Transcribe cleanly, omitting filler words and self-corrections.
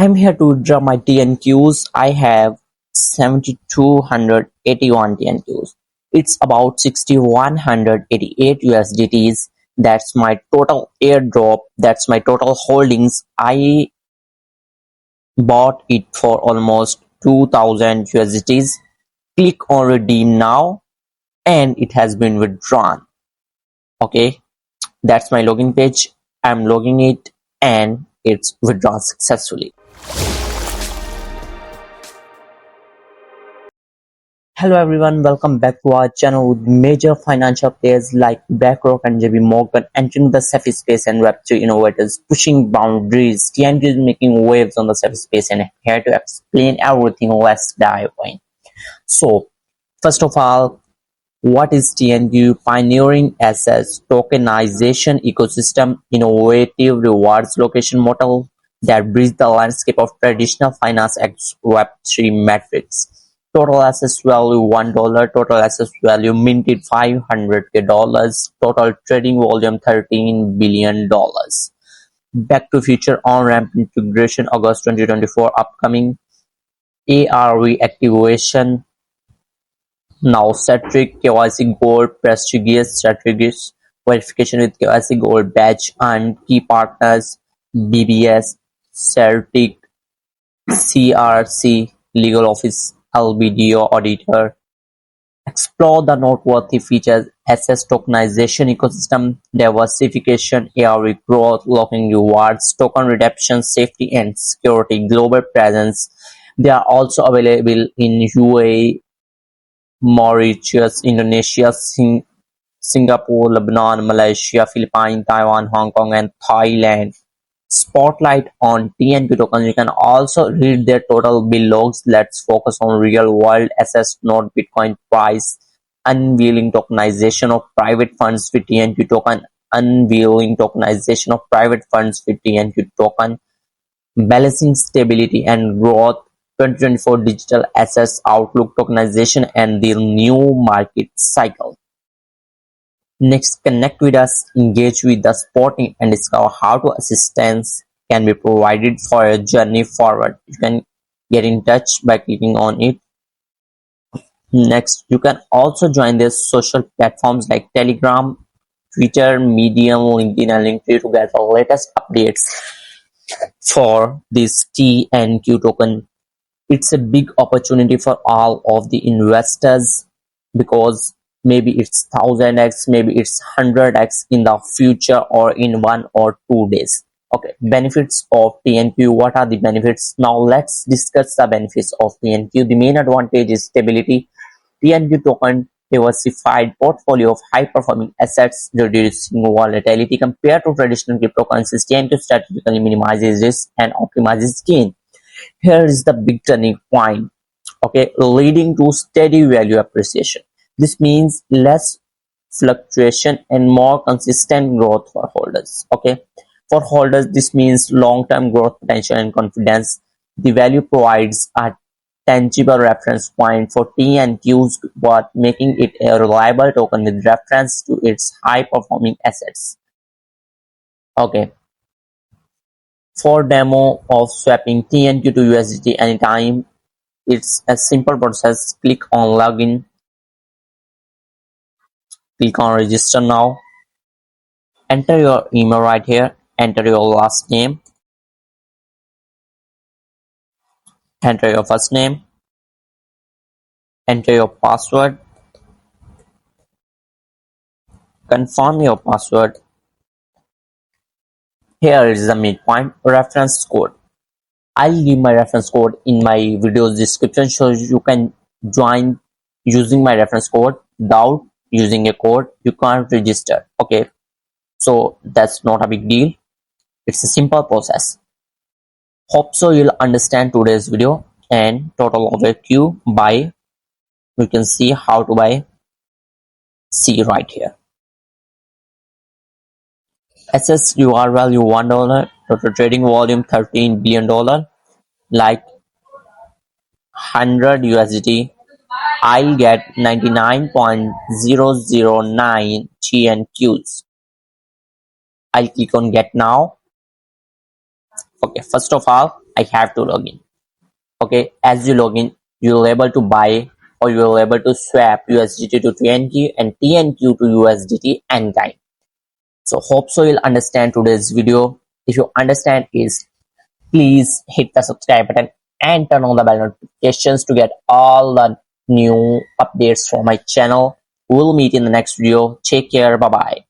I'm here to withdraw my TNQs. I have 7,281 TNQs. It's about 6,188 USDTs. That's my total airdrop. That's my total holdings. I bought it for almost 2,000 USDTs. Click on redeem now and it has been withdrawn. Okay, that's my login page. I'm logging it and it's withdrawn successfully. Hello everyone, welcome back to our channel with major financial players like BlackRock and JP Morgan entering the SAFI space and Web3 innovators pushing boundaries. TNQ is making waves on the SAFI space and here to explain everything. Let's dive in. So, first of all, what is TNQ? Pioneering assets tokenization ecosystem, innovative rewards location model that bridge the landscape of traditional finance and Web3 metrics. Total assets value $1, total assets value minted $500K, total trading volume $13 billion. Back to Future on-ramp integration August 2024 upcoming. ARV activation now Statric KYC Gold prestigious strategies verification with KYC Gold badge and key partners BBS, Certic, CRC, Legal Office, LBDO Auditor. Explore the noteworthy features: assets tokenization ecosystem, diversification, ARV growth, locking rewards, token redemption, safety and security, global presence. They are also available in UAE, Mauritius, Indonesia, Singapore, Lebanon, Malaysia, Philippines, Taiwan, Hong Kong, and Thailand. Spotlight on TNQ tokens. You can also read their total bill logs. Let's focus on real-world assets, not Bitcoin price. Unveiling tokenization of private funds with TNQ token. Unveiling tokenization of private funds with TNQ token. Balancing stability and growth. 2024 digital assets outlook, tokenization, and the new market cycle. Next, connect with us, engage with the supporting, and discover how to assistance can be provided for a journey forward. You can get in touch by clicking on it. Next, you can also join the social platforms like Telegram, Twitter, Medium, LinkedIn, and Linktree to get the latest updates for this TNQ token. It's a big opportunity for all of the investors because maybe it's 1000x, maybe it's 100x in the future or in 1 or 2 days. Okay, benefits of TNQ. What are the benefits? Now let's discuss the benefits of TNQ. The main advantage is stability. TNQ token diversified portfolio of high performing assets, reducing volatility compared to traditional cryptocurrencies. TNQ strategically minimizes risk and optimizes gain. Here is the big turning point, okay, leading to steady value appreciation. This means less fluctuation and more consistent growth for holders. Okay, for holders this means long-term growth potential and confidence. The value provides a tangible reference point for TNQs, but making it a reliable token with reference to its high-performing assets. Okay, for demo of swapping TNQ to USDT anytime, it's a simple process. Click on login, click on register now, enter your email right here, enter your last name, enter your first name, enter your password, confirm your password. Here is the midpoint, reference code. I'll leave my reference code in my video's description so you can join using my reference code. Without using a code, you can't register. Okay, so that's not a big deal. It's a simple process. Hope so you'll understand today's video. And total overview buy. You can see how to buy. See right here. Assets UR value $1, total trading volume $13 billion, like 100 USDT. I'll get 99.009 TNQs. I'll click on get now. Okay, first of all, I have to log in. Okay, as you log in, you'll able to buy or you'll able to swap USDT to TNQ and TNQ to USDT anytime. So hope so you'll understand today's video. If you understand is, please hit the subscribe button and turn on the bell notifications to get all the new updates from my channel. We'll meet in the next video. Take care. Bye bye.